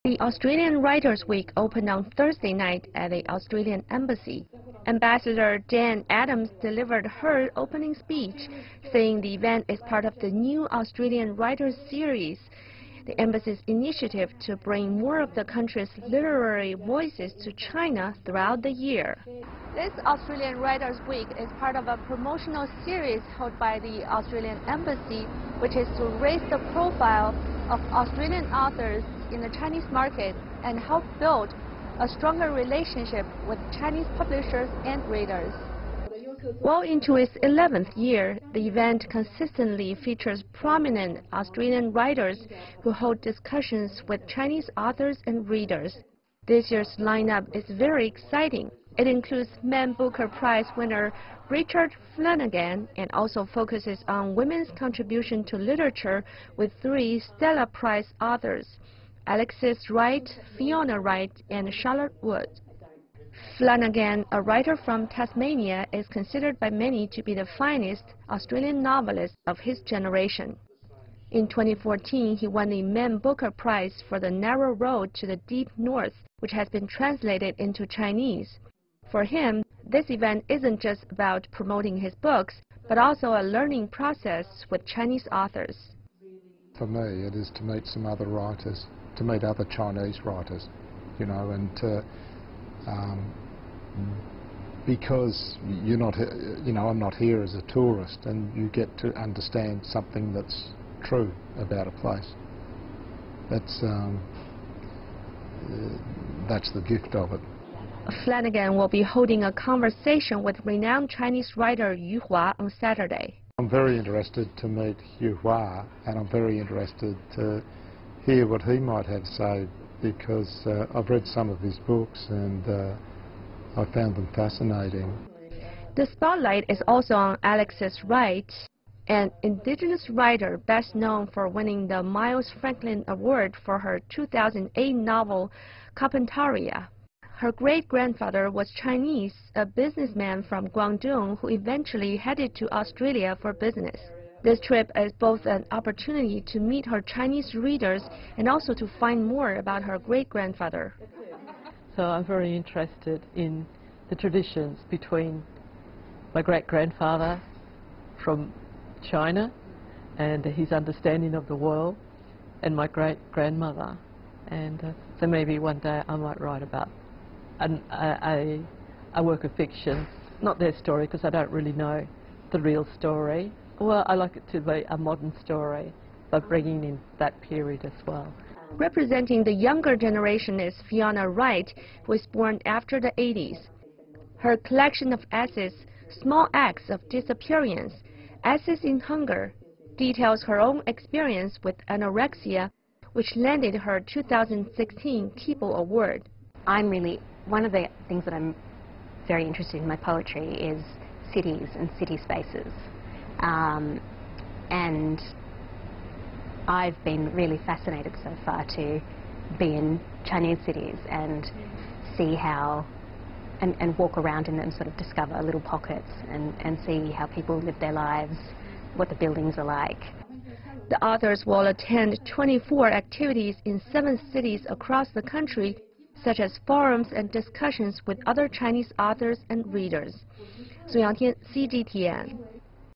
The Australian Writers' Week opened on Thursday night at the Australian Embassy. Ambassador Jan Adams delivered her opening speech, saying the event is part of the new Australian Writers Series, the embassy's initiative to bring more of the country's literary voices to China throughout the year. This Australian Writers' Week is part of a promotional series held by the Australian Embassy, which is to raise the profile of Australian authors in the Chinese market and help build a stronger relationship with Chinese publishers and readers. Well into its 11th year, the event consistently features prominent Australian writers who hold discussions with Chinese authors and readers. This year's lineup is very exciting. It includes Man Booker Prize winner Richard Flanagan and also focuses on women's contribution to literature with 3 Stella Prize authors, Alexis Wright, Fiona Wright, and Charlotte Wood. Flanagan, a writer from Tasmania, is considered by many to be the finest Australian novelist of his generation. In 2014, he won the Man Booker Prize for The Narrow Road to the Deep North, which has been translated into Chinese. For him, this event isn't just about promoting his books, but also a learning process with Chinese authors. For me, it is to meet some other writers, to meet other Chinese writers, you know, and to, because you're not, you know, I'm not here as a tourist, and you get to understand something that's true about a place. That's the gift of it. Flanagan will be holding a conversation with renowned Chinese writer Yu Hua on Saturday. I'm very interested to meet Yu Hua, and I'm very interested to hear what he might have to say, because I've read some of his books and I found them fascinating. The spotlight is also on Alexis Wright, an Indigenous writer best known for winning the Miles Franklin Award for her 2008 novel Carpentaria. Her great-grandfather was Chinese, a businessman from Guangdong who eventually headed to Australia for business. This trip is both an opportunity to meet her Chinese readers and also to find more about her great-grandfather. So I'm very interested in the traditions between my great-grandfather from China and his understanding of the world, and my great-grandmother. And so maybe one day I might write about a work of fiction, not their story, because I don't really know the real story. Well, I like it to be a modern story, but bringing in that period as well. Representing the younger generation is Fiona Wright, who was born after the 80s. Her collection of essays, Small Acts of Disappearance, Essays in Hunger, details her own experience with anorexia, which landed her 2016 Keble Award. One of the things that I'm very interested in my poetry is cities and city spaces. And I've been really fascinated so far to be in Chinese cities and see how, and walk around in them, sort of discover little pockets and see how people live their lives, what the buildings are like. The authors will attend 24 activities in 7 cities across the country, such as forums and discussions with other Chinese authors and readers. Sun Yangtian, CGTN.